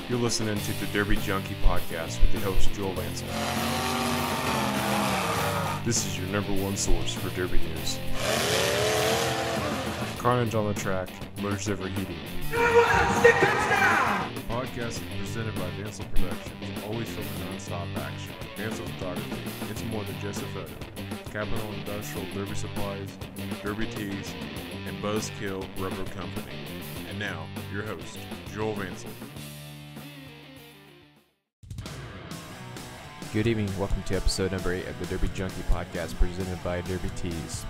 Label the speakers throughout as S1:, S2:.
S1: You're listening to the Derby Junkie podcast with your host, Joel Vansel. This is your number one source for Derby news. Carnage on the track, motors overheating. The podcast is presented by Vansel Productions, always filming non-stop action. Vansel Photography, it's more than just a photo. Capital Industrial Derby Supplies, Derby Tees, and Buzzkill Rubber Company. And now, your host, Joel Vansel.
S2: Good evening, welcome to episode number 8 of the Derby Junkie podcast presented by Derby Tees.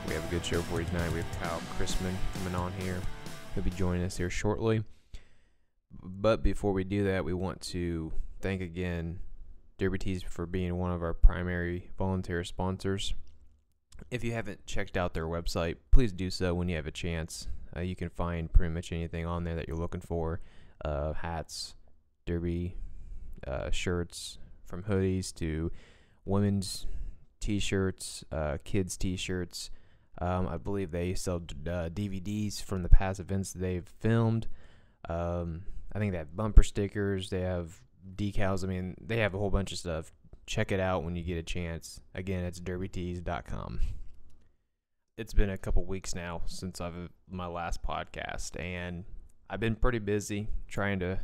S2: We have a good show for you tonight. We have Chrisman coming on here. He'll be joining us here shortly. But before we do that, we want to thank again Derby Tees for being one of our primary volunteer sponsors. If you haven't checked out their website, please do so when you have a chance. You can find pretty much anything on there that you're looking for. Hats, derby, shirts, from hoodies to women's t-shirts, kids t-shirts. I believe they sell DVDs from the past events they've filmed. I think they have bumper stickers. They have decals. I mean, they have a whole bunch of stuff. Check it out when you get a chance. Again, it's derbytees.com. It's been a couple weeks now since my last podcast, and I've been pretty busy trying to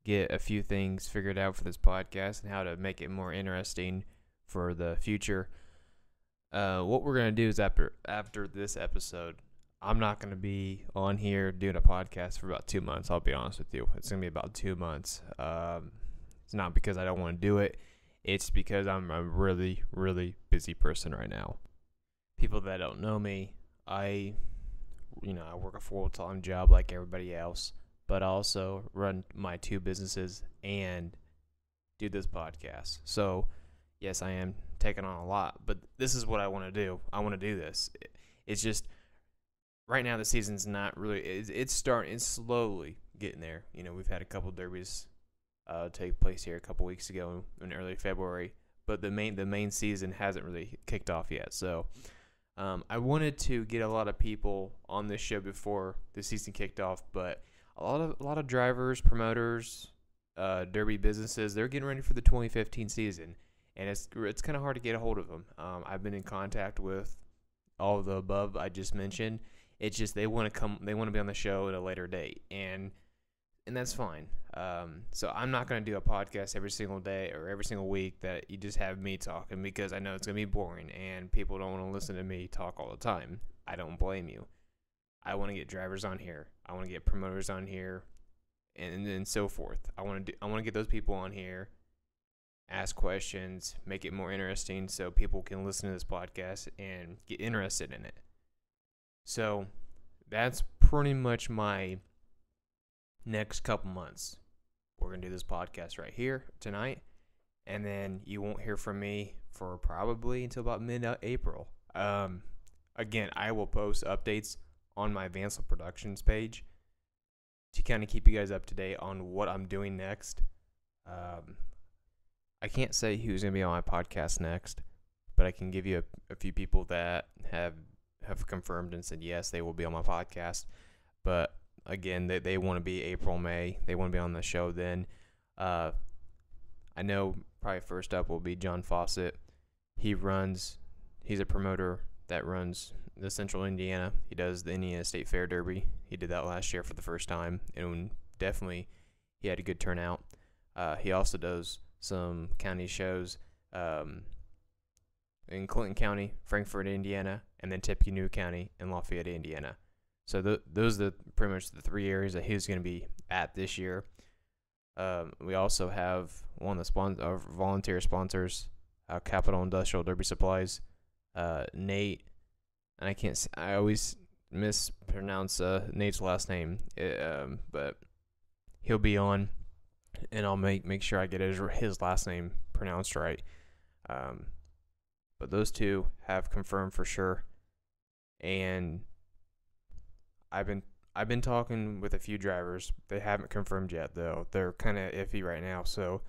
S2: get a few things figured out for this podcast and how to make it more interesting for the future. What we're going to do is after this episode, I'm not going to be on here doing a podcast for about 2 months. I'll be honest with you. It's going to be about 2 months. It's not because I don't want to do it. It's because I'm a really, really busy person right now. People that don't know me, I work a full-time job like everybody else, but I also run my 2 businesses and do this podcast. So, yes, I am taking on a lot, but this is what I want to do. I want to do this. It's just, right now the season's not really, it's slowly getting there. You know, we've had a couple derbies take place here a couple weeks ago in early February, but the main season hasn't really kicked off yet. So, I wanted to get a lot of people on this show before the season kicked off, but a lot of drivers, promoters, derby businesses, they're getting ready for the 2015 season, and it's kind of hard to get a hold of them. I've been in contact with all of the above I just mentioned. It's just they want to be on the show at a later date, and that's fine. So I'm not going to do a podcast every single day or every single week that you just have me talking, because I know it's going to be boring and people don't want to listen to me talk all the time. I don't blame you. I want to get drivers on here. I want to get promoters on here, and so forth. I want to get those people on here, ask questions, make it more interesting so people can listen to this podcast and get interested in it. So that's pretty much my next couple months. We're going to do this podcast right here tonight, and then you won't hear from me for probably until about mid-April. Again, I will post updates on my Vansel Productions page to kind of keep you guys up to date on what I'm doing next. I can't say who's going to be on my podcast next, but I can give you a few people that have confirmed and said yes, they will be on my podcast. But again, they want to be April, May. They want to be on the show then. I know probably first up will be John Fawcett. He's a promoter that runs the Central Indiana. He does the Indiana State Fair Derby. He did that last year for the first time, and definitely he had a good turnout. He also does some county shows in Clinton County, Frankfort, Indiana, and then Tippecanoe County and Lafayette, Indiana. So those are pretty much the 3 areas that he's going to be at this year. We also have one of our volunteer sponsors, Capital Industrial Derby Supplies, Nate. And I always mispronounce Nate's last name, but he'll be on, and I'll make sure I get his last name pronounced right. But those 2 have confirmed for sure, and I've been talking with a few drivers. They haven't confirmed yet, though. They're kind of iffy right now, so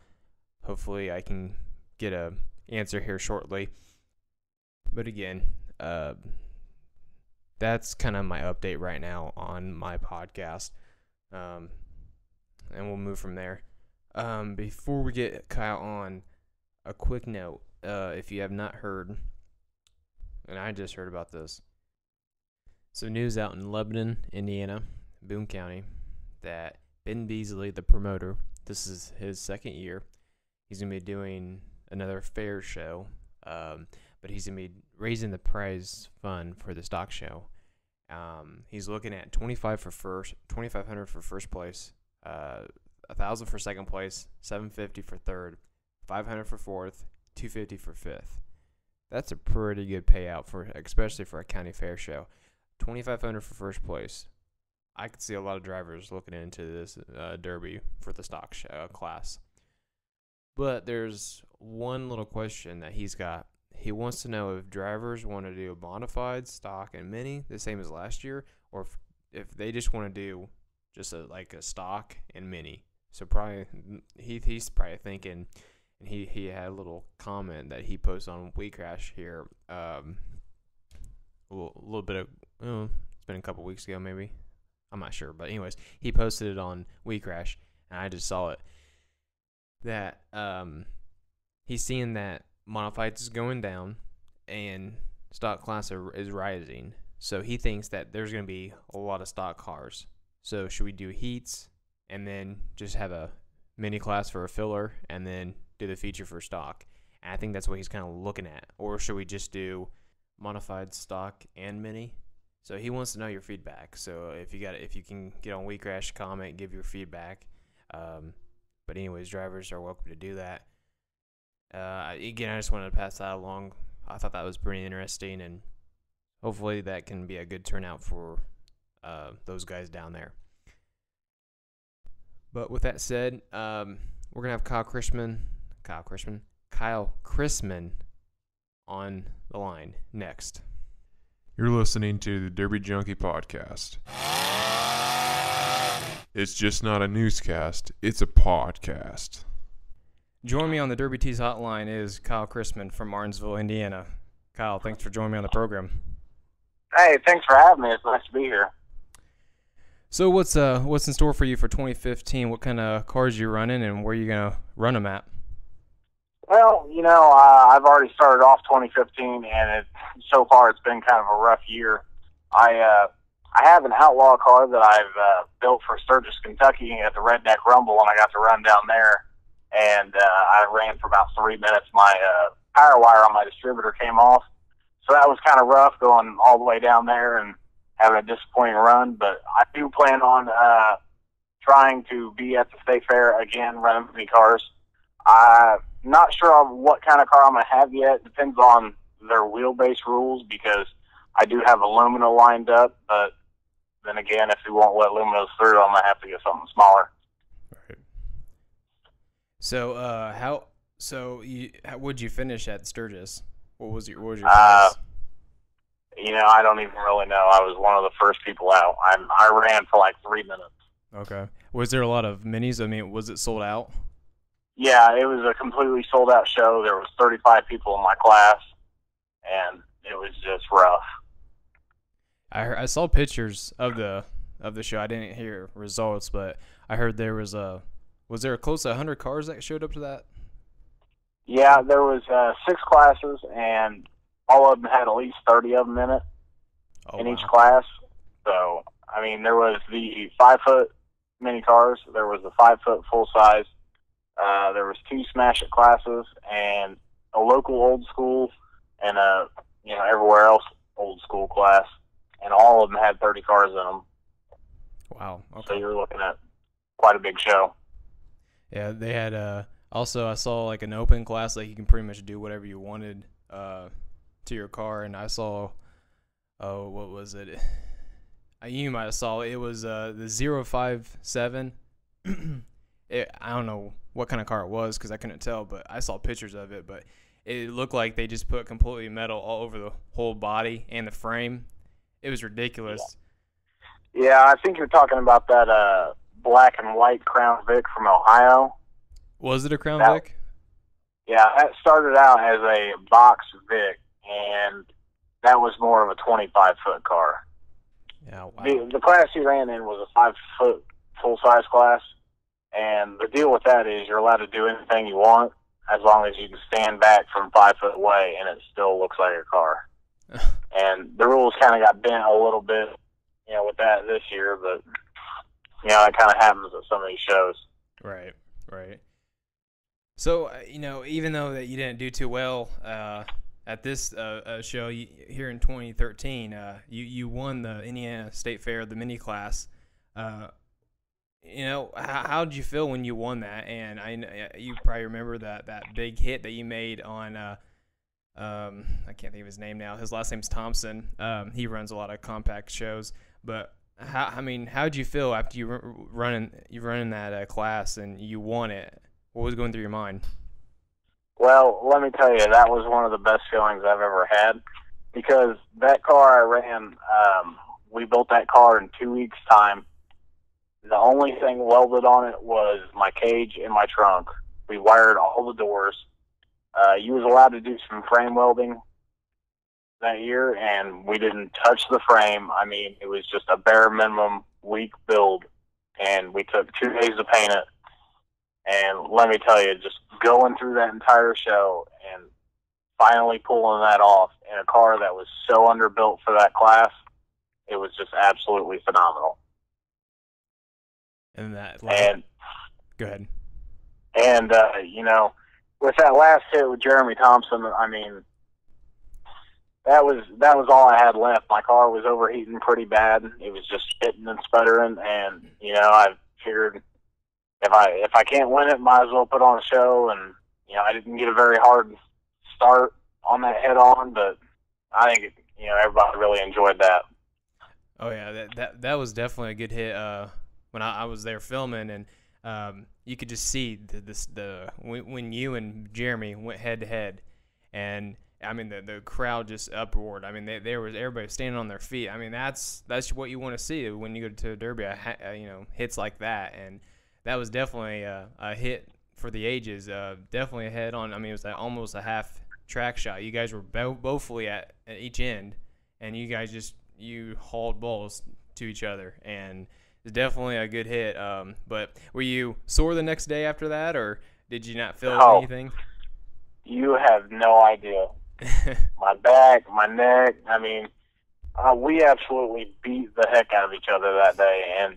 S2: hopefully I can get a answer here shortly. But again, that's kind of my update right now on my podcast. and we'll move from there. Before we get Kyle on, a quick note. If you have not heard, and I just heard about this. So news out in Lebanon, Indiana, Boone County, that Ben Beasley, the promoter, this is his second year. He's going to be doing another fair show, but he's going to be raising the prize fund for the stock show. He's looking at $2,500 for first place, $1,000 for second place, $750 for third, $500 for fourth, $250 for fifth. That's a pretty good payout especially for a county fair show. $2,500 for first place. I could see a lot of drivers looking into this derby for the stock show class. But there's one little question that he's got. He wants to know if drivers want to do modified, stock, and mini the same as last year, or if they just want to do just like a stock and mini. So probably he's probably thinking, and he had a little comment that he posted on WeCrash here a little bit of, it's been a couple weeks ago maybe. I'm not sure, but anyways, he posted it on WeCrash, and I just saw it. That he's seeing that modifieds is going down and stock class is rising. So he thinks that there's going to be a lot of stock cars. So should we do heats and then just have a mini class for a filler and then do the feature for stock? And I think that's what he's kind of looking at. Or should we just do modified, stock, and mini? So he wants to know your feedback. So if you can get on WeCrash, comment, give your feedback. But anyways, drivers are welcome to do that. Again, I just wanted to pass that along. I thought that was pretty interesting, and hopefully that can be a good turnout for those guys down there. But with that said, we're going to have Kyle Chrisman on the line next.
S1: You're listening to the Derby Junkie podcast. It's just not a newscast, it's a podcast.
S3: Join me on the Derby Tees hotline is Kyle Chrisman from Martinsville, Indiana. Kyle, thanks for joining me on the program.
S4: Hey, thanks for having me. It's nice to be here.
S3: So what's in store for you for 2015? What kind of cars you running, and where you gonna run them at?
S4: Well, I've already started off 2015, and so far it's been kind of a rough year. I have an outlaw car that I've built for Sturgis, Kentucky at the Redneck Rumble, and I got to run down there. And I ran for about 3 minutes. My power wire on my distributor came off. So that was kind of rough going all the way down there and having a disappointing run. But I do plan on trying to be at the State Fair again, running mini cars. I'm not sure on what kind of car I'm going to have yet. It depends on their wheelbase rules because I do have a Lumina lined up. But then again, if they won't let Luminas through, I'm going to have to get something smaller.
S3: So, would you finish at Sturgis? What was your class?
S4: I don't even really know. I was one of the first people out. I ran for like 3 minutes.
S3: Okay. Was there a lot of minis? I mean, was it sold out?
S4: Yeah, it was a completely sold out show. There was 35 people in my class, and it was just rough.
S3: I saw pictures of the show. I didn't hear results, but I heard there was there close to 100 cars that showed up to that?
S4: Yeah, there was 6 classes, and all of them had at least 30 of them in it each class. So, I mean, there was the 5-foot mini cars. There was the 5-foot full size. There was 2 smash it classes and a local old school and everywhere else old school class. And all of them had 30 cars in them.
S3: Wow. Okay.
S4: So you're looking at quite a big show.
S3: Yeah, they had also I saw like an open class, like you can pretty much do whatever you wanted to your car, and I saw what was it? You might have saw it was the 057. I don't know what kind of car it was because I couldn't tell, but I saw pictures of it, but it looked like they just put completely metal all over the whole body and the frame. It was ridiculous.
S4: Yeah, I think you're talking about that black and white Crown Vic from Ohio.
S3: Was it a Crown Vic?
S4: Yeah, that started out as a box Vic, and that was more of a 25-foot car.
S3: Yeah, wow.
S4: The class he ran in was a 5-foot full-size class, And the deal with that is you're allowed to do anything you want as long as you can stand back from 5 foot away and it still looks like a car. And the rules kind of got bent a little bit, with that this year, but, it kind of happens at some of these shows.
S3: Right. So, even though that you didn't do too well at this show here in 2013, you won the Indiana State Fair, the mini class. How did you feel when you won that? And you probably remember that big hit that you made on I can't think of his name now. His last name's Thompson. He runs a lot of compact shows. But how did you feel after you running that class and you won it? What was going through your mind?
S4: Well, let me tell you, that was one of the best feelings I've ever had, because that car I ran, we built that car in 2 weeks' time. The only thing welded on it was my cage and my trunk. We wired all the doors. You was allowed to do some frame welding that year, and we didn't touch the frame. I mean, it was just a bare minimum week build, and we took 2 days to paint it. And let me tell you, just going through that entire show and finally pulling that off in a car that was so underbuilt for that class, it was just absolutely phenomenal.
S3: And go ahead.
S4: And, with that last hit with Jeremy Thompson, I mean, that was all I had left. My car was overheating pretty bad. It was just spitting and sputtering, and, I figured if I can't win it, might as well put on a show. And, I didn't get a very hard start on that head-on, but I think, everybody really enjoyed that.
S3: Oh, yeah, that was definitely a good hit. When I was there filming, and you could just see when you and Jeremy went head to head, and I mean the crowd just uproared. I mean there was everybody standing on their feet. I mean that's what you want to see when you go to a derby, hits like that, and that was definitely a hit for the ages. Definitely a head on. I mean it was almost a half track shot. You guys were bothfully at each end, and you guys you hauled balls to each other, and it's definitely a good hit. But were you sore the next day after that, or did you not feel anything?
S4: You have no idea. My back, my neck, I mean, we absolutely beat the heck out of each other that day. And,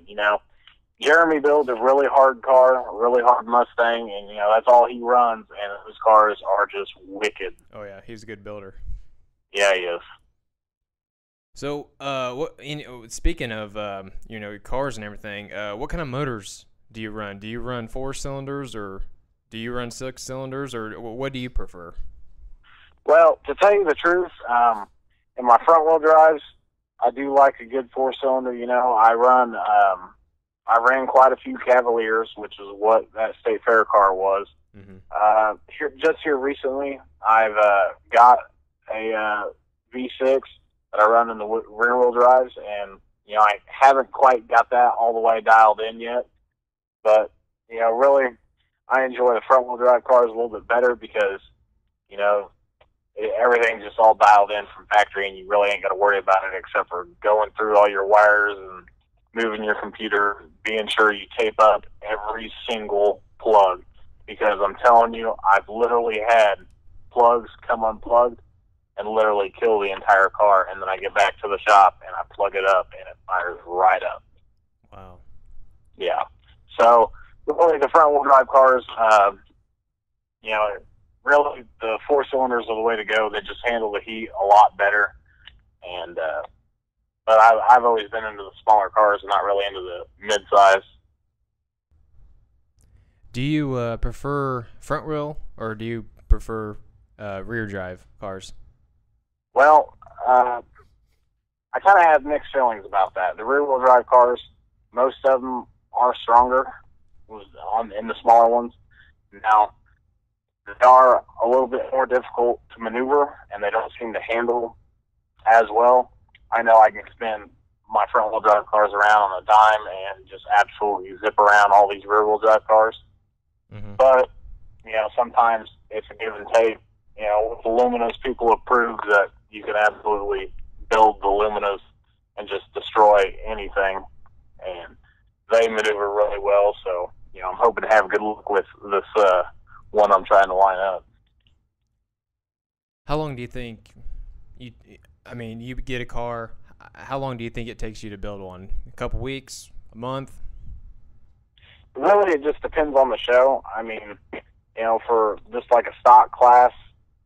S4: Jeremy builds a really hard car, a really hard Mustang, and, that's all he runs, and his cars are just wicked.
S3: Oh, yeah, he's a good builder.
S4: Yeah, he is.
S3: So, speaking of, cars and everything, what kind of motors do you run? Do you run 4 cylinders, or do you run 6 cylinders, or what do you prefer?
S4: Well, to tell you the truth, in my front-wheel drives, I do like a good 4-cylinder. I ran quite a few Cavaliers, which is what that State Fair car was. Mm-hmm. Here recently, I've got a V6 that I run in the rear-wheel drives, and, I haven't quite got that all the way dialed in yet. But, really, I enjoy the front-wheel drive cars a little bit better because, everything's just all dialed in from factory, and you really ain't got to worry about it except for going through all your wires and moving your computer, being sure you tape up every single plug. Because I'm telling you, I've literally had plugs come unplugged and literally kill the entire car, and then I get back to the shop and I plug it up and it fires right up.
S3: Wow.
S4: Yeah. So really the front wheel drive cars, really the 4 cylinders are the way to go. They just handle the heat a lot better. And but I've always been into the smaller cars and not really into the mid-size.
S3: Do you prefer front wheel, or do you prefer rear drive cars?
S4: Well, I kind of have mixed feelings about that. The rear-wheel drive cars, most of them are stronger in the smaller ones. Now, they are a little bit more difficult to maneuver, and they don't seem to handle as well. I know I can spin my front-wheel drive cars around on a dime and just absolutely zip around all these rear-wheel drive cars. Mm-hmm. But, sometimes it's a give and take. With the Luminas, people have proved that you can absolutely build the Luminas and just destroy anything, and they maneuver really well. So, I'm hoping to have good luck with this one I'm trying to line up.
S3: How long do you think you get a car? How long do you think it takes you to build one? A couple weeks, a month?
S4: Really, it just depends on the show. I mean, for just like a stock class,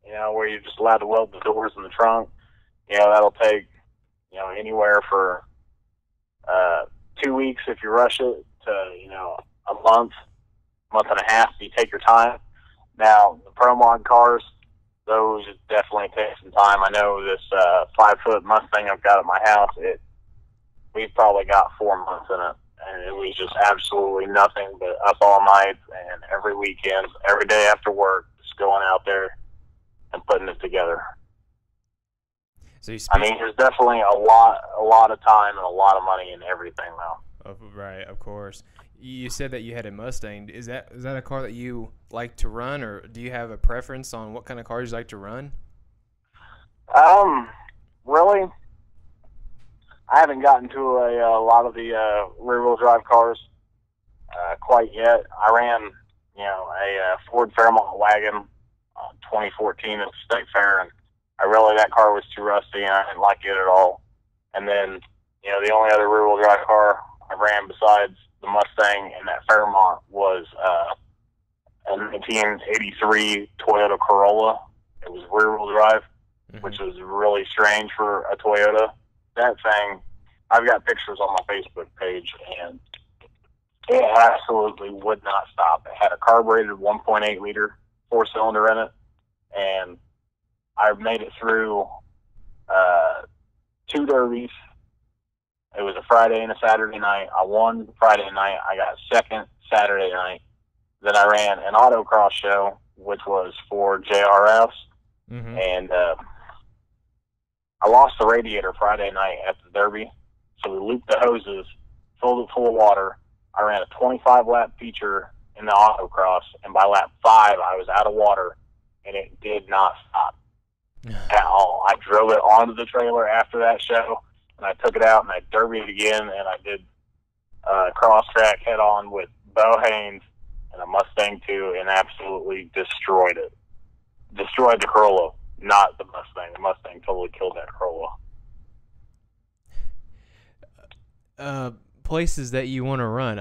S4: where you're just allowed to weld the doors in the trunk, that'll take, anywhere for 2 weeks if you rush it to, a month and a half if you take your time. Now, the Pro Mod cars, those definitely take some time. I know this 5-foot Mustang I've got at my house, we've probably got 4 months in it. And it was just absolutely nothing but up all night and every weekend, every day after work, just going out there and putting it together.
S3: So
S4: there's definitely a lot of time and a lot of money in everything now.
S3: Right, of course. You said that you had a Mustang. Is that a car that you like to run, or do you have a preference on what kind of cars you like to run?
S4: Really, I haven't gotten to a lot of the rear-wheel drive cars quite yet. I ran, a Ford Fairmont wagon 2014 at the State Fair, and that car was too rusty, and I didn't like it at all. And then, the only other rear-wheel drive car I ran besides the Mustang and that Fairmont was a 1983 Toyota Corolla. It was rear-wheel drive, which was really strange for a Toyota. That thing, I've got pictures on my Facebook page, and it absolutely would not stop. It had a carbureted 1.8 liter 4-cylinder in it, and I made it through 2 derbies. It was a Friday and a Saturday night. I won Friday night. I got second Saturday night. Then I ran an autocross show, which was for JRS, and I lost the radiator Friday night at the Derby, so we looped the hoses, filled it full of water. I ran a 25-lap feature in the autocross, and by lap 5, I was out of water, and it did not stop at all. I drove it onto the trailer after that show, and I took it out, and I derbied again, and I did cross-track head-on with Bo Haynes and a Mustang 2, and absolutely destroyed it. Destroyed the Corolla. Not the Mustang. The Mustang totally killed that Corolla.
S3: Places that you want to run.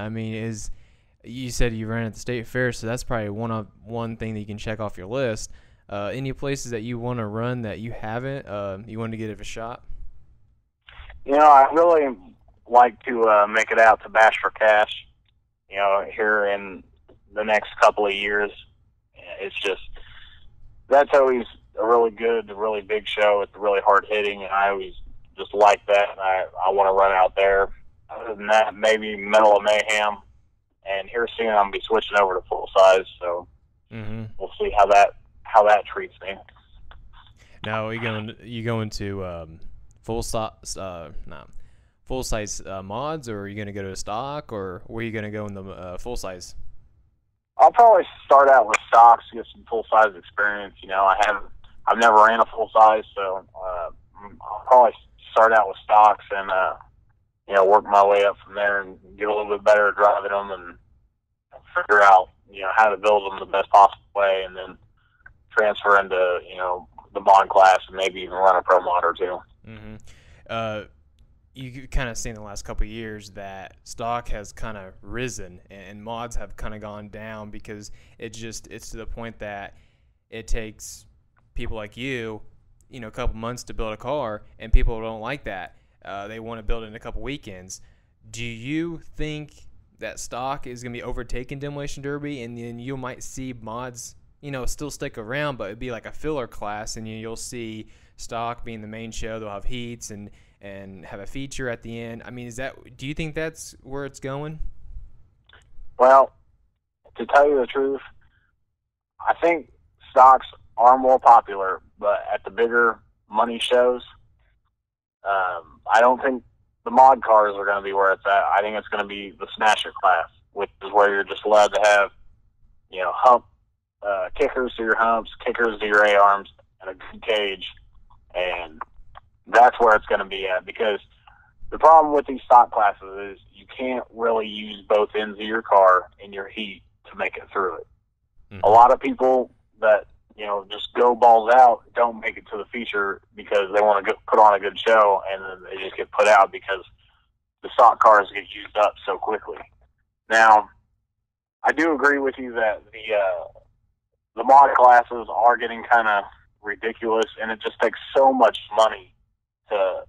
S3: You said you ran at the State Fair, so that's probably one thing that you can check off your list. Any places that you want to run that you haven't, you want to give it a shot?
S4: I really like to make it out to Bash for Cash, here in the next couple of years. It's just, that's always a really good, a really big show. It's really hard hitting, and I always just like that. And I want to run out there. Other than that, maybe Medal of Mayhem. And here soon, I'm gonna be switching over to full size. So we'll see how that treats me.
S3: Now, you going to full size mods, or are you gonna go to stock, or where are you gonna go in the full size?
S4: I'll probably start out with stocks, get some full size experience. I've never ran a full size, so I'll probably start out with stocks and work my way up from there and get a little bit better at driving them and figure out how to build them the best possible way, and then transfer into the mod class and maybe even run a pro mod or two.
S3: You kind of seen the last couple of years that stock has kind of risen and mods have kind of gone down, because it's to the point that it takes people like you, a couple months to build a car, and people don't like that. They want to build it in a couple weekends. Do you think that stock is going to be overtaking Demolition Derby, and then you might see mods, still stick around, but it'd be like a filler class, and you'll see stock being the main show? They'll have heats and have a feature at the end. Do you think that's where it's going?
S4: Well, to tell you the truth, I think stocks are more popular, but at the bigger money shows, I don't think the mod cars are going to be where it's at. I think it's going to be the Smasher class, which is where you're just allowed to have, hump kickers to your humps, kickers to your A-arms, and a good cage, and that's where it's going to be at, because the problem with these stock classes is you can't really use both ends of your car in your heat to make it through it.
S2: Mhm.
S4: A lot of people that, just go balls out don't make it to the feature because they want to put on a good show, and then they just get put out because the stock cars get used up so quickly. Now, I do agree with you that the mod classes are getting kind of ridiculous, and it just takes so much money to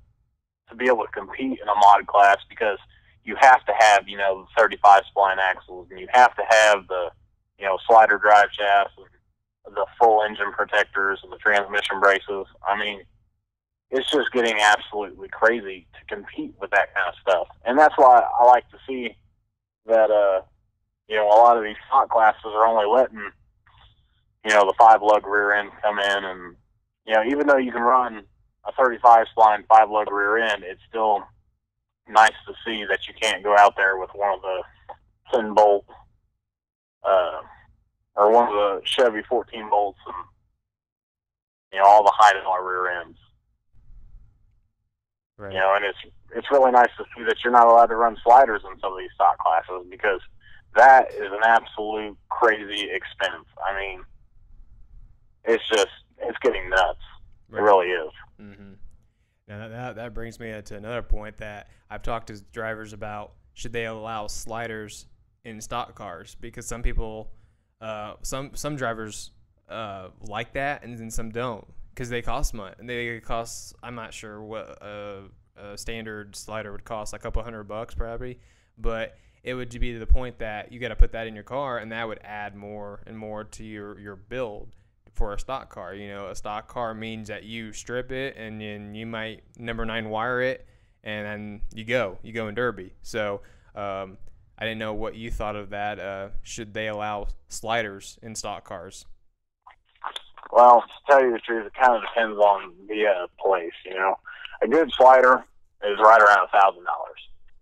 S4: be able to compete in a mod class, because you have to have, the 35 spline axles, and you have to have the, slider drive shafts, and the full engine protectors, and the transmission braces. I mean, it's just getting absolutely crazy to compete with that kind of stuff. And that's why I like to see that, a lot of these stock classes are only letting, the 5-lug rear end come in. And, even though you can run a 35 spline 5-lug rear end, it's still nice to see that you can't go out there with one of the 10-bolt, or one of the Chevy 14 bolts and, all the high-dollar rear ends.
S2: Right.
S4: And it's really nice to see that you're not allowed to run sliders in some of these stock classes, because that is an absolute crazy expense. I mean, it's getting nuts.
S3: Right.
S4: It really is.
S3: Mm-hmm. Now that brings me to another point that I've talked to drivers about: should they allow sliders in stock cars? Because some people, some drivers like that, and then some don't, because they cost money. And they cost, I'm not sure what a standard slider would cost, like a couple $100 probably, but it would be to the point that you got to put that in your car, and that would add more and more to your build for a stock car. A stock car means that you strip it, and then you might number 9 wire it, and then you go in derby. So I didn't know what you thought of that. Should they allow sliders in stock cars?
S4: Well, to tell you the truth, it kind of depends on the place. A good slider is right around $1,000.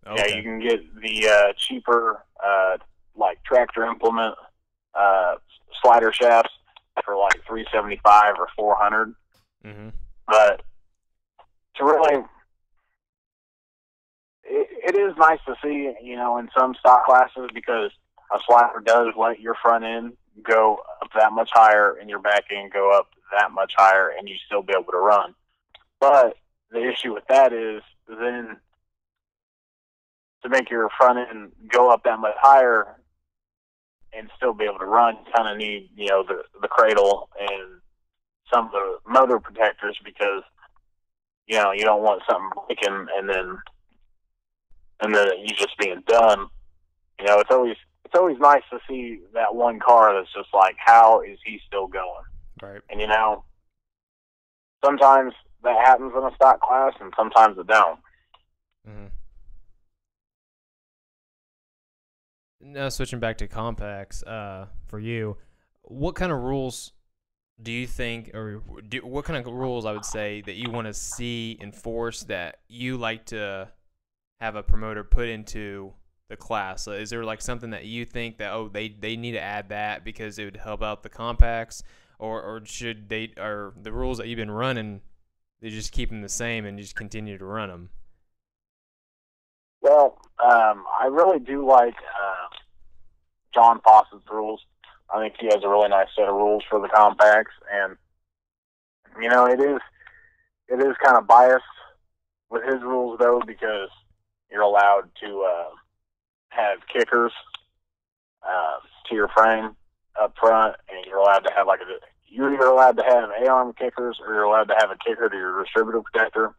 S2: Okay.
S4: Yeah, you can get the cheaper, like tractor implement slider shafts for like $375 or $400.
S2: Mm-hmm.
S4: But to really, it is nice to see, in some stock classes, because a slider does let your front end go up that much higher and your back end go up that much higher, and you still be able to run. But the issue with that is, then to make your front end go up that much higher and still be able to run, you kind of need, the cradle and some of the motor protectors, because, you don't want something breaking and then you just being done. It's always nice to see that one car that's just like, how is he still going?
S3: Right.
S4: And, sometimes that happens in a stock class, and sometimes it don't.
S3: Mm-hmm. Now, switching back to compacts, for you, what kind of rules do you think, or what kind of rules, I would say, that you want to see enforced, that you like to have a promoter put into the class? Is there like something that you think that, they need to add that because it would help out the compacts, or should they, or the rules that you've been running, they just keep them the same and just continue to run them?
S4: Well, I really do like John Fawcett's rules. I think he has a really nice set of rules for the compacts, and it is kind of biased with his rules, though, because you're allowed to have kickers to your frame up front, and you're allowed to have you're either allowed to have A-arm kickers, or you're allowed to have a kicker to your distributor protector.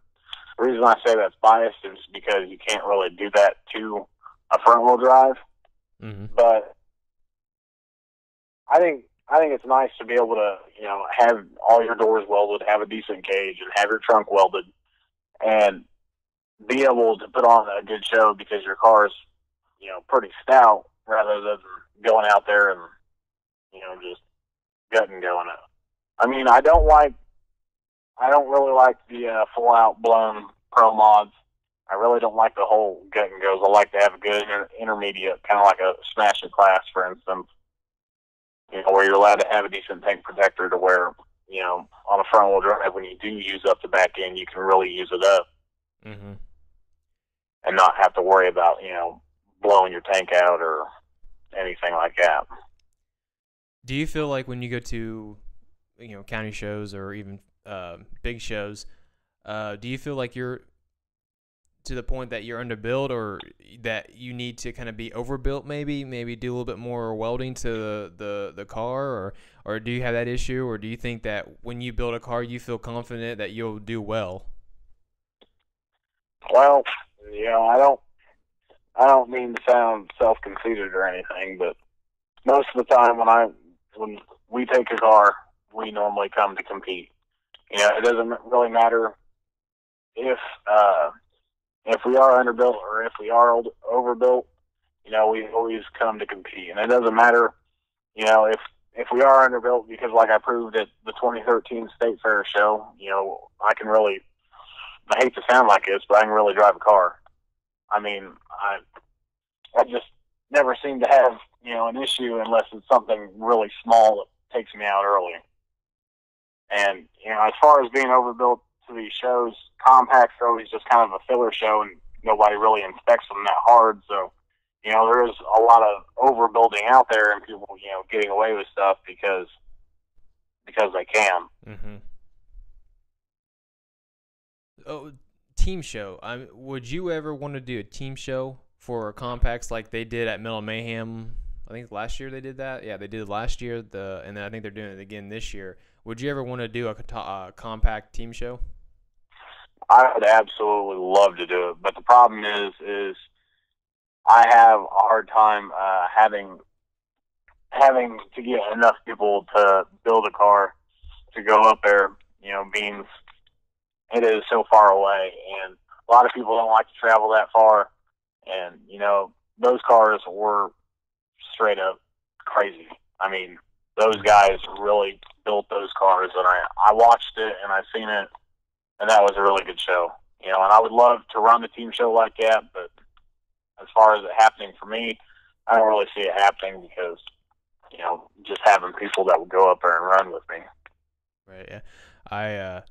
S4: The reason I say that's biased is because you can't really do that to a front-wheel drive.
S2: Mm-hmm.
S4: But I think it's nice to be able to, have all your doors welded, have a decent cage, and have your trunk welded, and be able to put on a good show because your car's, pretty stout, rather than going out there and, just gutting going up. I mean, I don't really like the full-out blown pro mods. I really don't like the whole gut and goes. I like to have a good intermediate, kind of like a smash it class, for instance, where you're allowed to have a decent tank protector to where, on a front wheel drive, when you do use up the back end, you can really use it up.
S3: Mm-hmm.
S4: and not have to worry about, blowing your tank out or anything like that.
S3: Do you feel like when you go to, county shows or even big shows, do you feel like you're to the point that you're underbuilt, or that you need to kind of be overbuilt, maybe do a little bit more welding to the car, or do you have that issue, or do you think that when you build a car you feel confident that you'll do well?
S4: Well, I don't mean to sound self-conceited or anything, but most of the time when we take a car, we normally come to compete. It doesn't really matter if we are underbuilt or if we are overbuilt. We always come to compete, and it doesn't matter, if we are underbuilt, because like I proved at the 2013 State Fair show, I hate to sound like this, but I can really drive a car. I mean, I just never seem to have, an issue unless it's something really small that takes me out early. And, as far as being overbuilt to these shows, compacts are always just kind of a filler show, and nobody really inspects them that hard. So, there is a lot of overbuilding out there, and people, getting away with stuff because they can.
S3: Mm-hmm. Oh, team show. Would you ever want to do a team show for compacts like they did at Middle Mayhem? I think last year they did that. Yeah, they did it last year. And then I think they're doing it again this year. Would you ever want to do a compact team show?
S4: I would absolutely love to do it, but the problem is I have a hard time having to get enough people to build a car to go up there. Being it is so far away, and a lot of people don't like to travel that far. And those cars were straight up crazy. I mean, those guys really built those cars, and I watched it and I seen it, and that was a really good show. And I would love to run the team show like that, but as far as it happening for me, I don't really see it happening because, just having people that would go up there and run with me.
S3: Right. Yeah.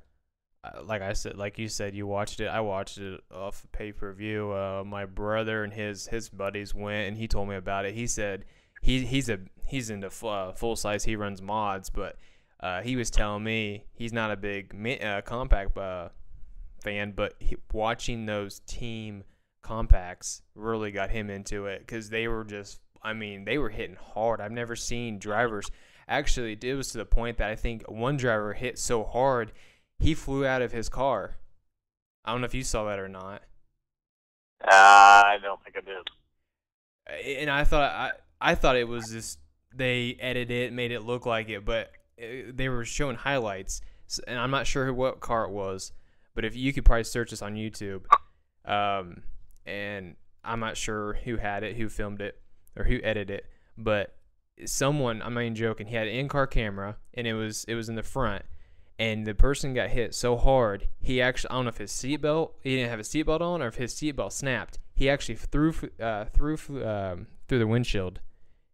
S3: Like you said, you watched it. I watched it off pay-per-view. My brother and his buddies went, and he told me about it. He said he's into full size. He runs mods, but he was telling me he's not a big compact fan, but watching those team compacts really got him into it, because they were they were hitting hard. I've never seen drivers. Actually, it was to the point that I think one driver hit so hard he flew out of his car. I don't know if you saw that or not.
S4: I don't think I did.
S3: And I thought it was just they edited it, made it look like it, but they were showing highlights. And I'm not sure what car it was, but if you could probably search this on YouTube. And I'm not sure who had it, who filmed it, or who edited it, but someone, I'm not even joking, he had an in-car camera, and it was in the front. And the person got hit so hard, he actually, I don't know if he didn't have his seatbelt on, or if his seatbelt snapped. He actually threw through the windshield,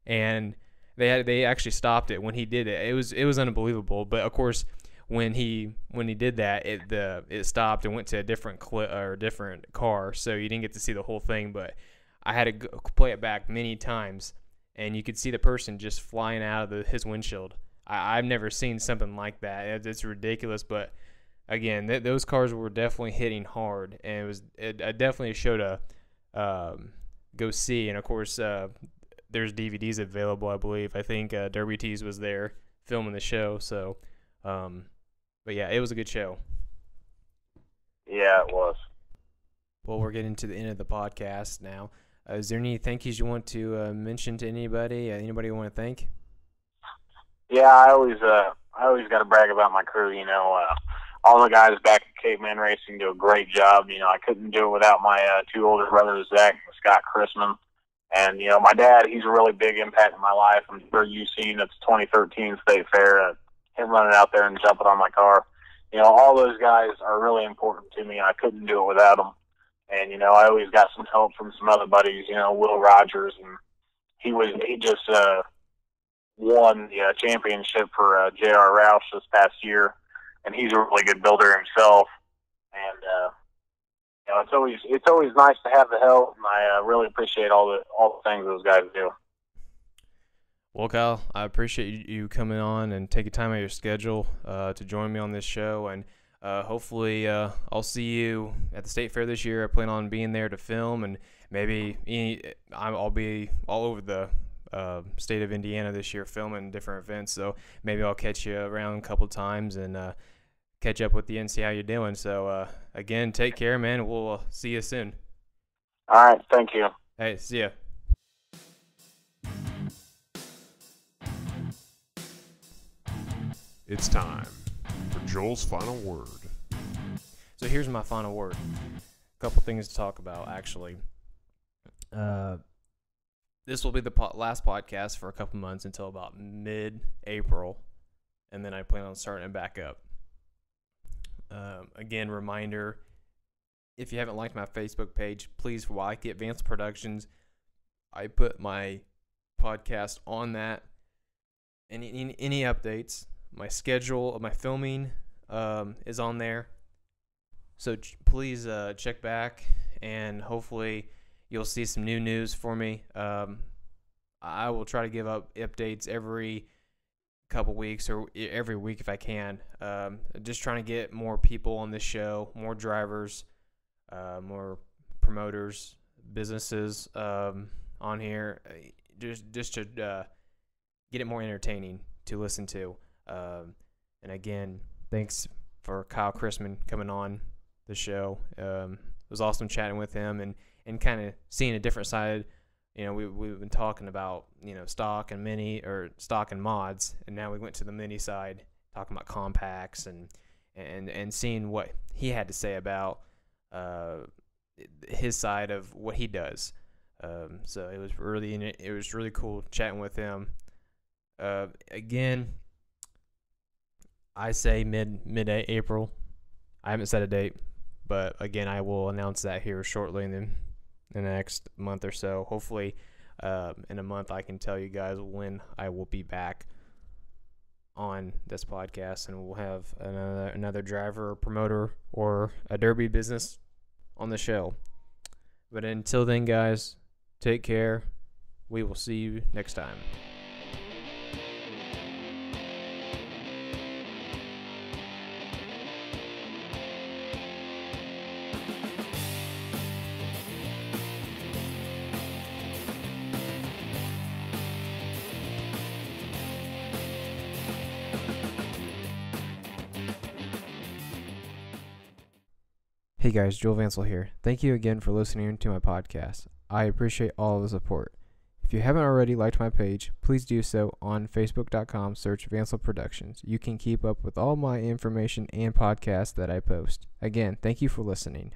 S3: and they actually stopped it when he did it. It was unbelievable. But of course, when he did that, it stopped and went to a different different car, so you didn't get to see the whole thing. But I had to play it back many times, and you could see the person just flying out of his windshield. I've never seen something like that. It's ridiculous, but again, those cars were definitely hitting hard, and it definitely showed a go see. And of course, there's DVDs available, I believe. I think Derby Tees was there filming the show. So, but yeah, it was a good show.
S4: Yeah, it was.
S3: Well, we're getting to the end of the podcast now. Is there any thank yous you want to mention to anybody? Anybody you want to thank?
S4: Yeah, I always got to brag about my crew. All the guys back at Caveman Racing do a great job. I couldn't do it without my two older brothers, Zach and Scott Chrisman. And my dad, he's a really big impact in my life. I'm sure you've seen at the 2013 State Fair, him running out there and jumping on my car. All those guys are really important to me, and I couldn't do it without them. And I always got some help from some other buddies. Will Rogers, and he just won the championship for J.R. Roush this past year, and he's a really good builder himself. And it's always nice to have the help, and I really appreciate all the things those guys do.
S3: Well, Kyle, I appreciate you coming on and taking time out of your schedule to join me on this show, and hopefully I'll see you at the State Fair this year. I plan on being there to film, and maybe I'll be all over the state of Indiana this year filming different events, so maybe I'll catch you around a couple times and catch up with you and see how you're doing. So again, take care, man. We'll see you soon.
S4: All right, thank you.
S3: Hey, see ya.
S1: It's time for Joel's final word.
S3: So here's my final word. A couple things to talk about, actually. This will be the last podcast for a couple months until about mid-April, and then I plan on starting it back up. Again, reminder, if you haven't liked my Facebook page, please like it. Advanced Productions. I put my podcast on that. Any updates, my schedule of my filming is on there. So please check back, and hopefully you'll see some new news for me. I will try to give up updates every couple weeks or every week if I can. Just trying to get more people on this show, more drivers, more promoters, businesses on here, just to get it more entertaining to listen to. And again, thanks for Kyle Chrisman coming on the show. It was awesome chatting with him and kind of seeing a different side. You know, we've been talking about, you know, stock and mini, or stock and mods, and now we went to the mini side, talking about compacts and seeing what he had to say about his side of what he does. So it was really cool chatting with him. Again, I say mid-April. I haven't set a date, but again, I will announce that here shortly in the next month or so. Hopefully, in a month, I can tell you guys when I will be back on this podcast, and we'll have another driver or promoter or a derby business on the show. But until then, guys, take care. We will see you next time. Hey guys, Joel Vansel here. Thank you again for listening to my podcast. I appreciate all of the support. If you haven't already liked my page, please do so on Facebook.com, search Vansel Productions. You can keep up with all my information and podcasts that I post. Again, thank you for listening.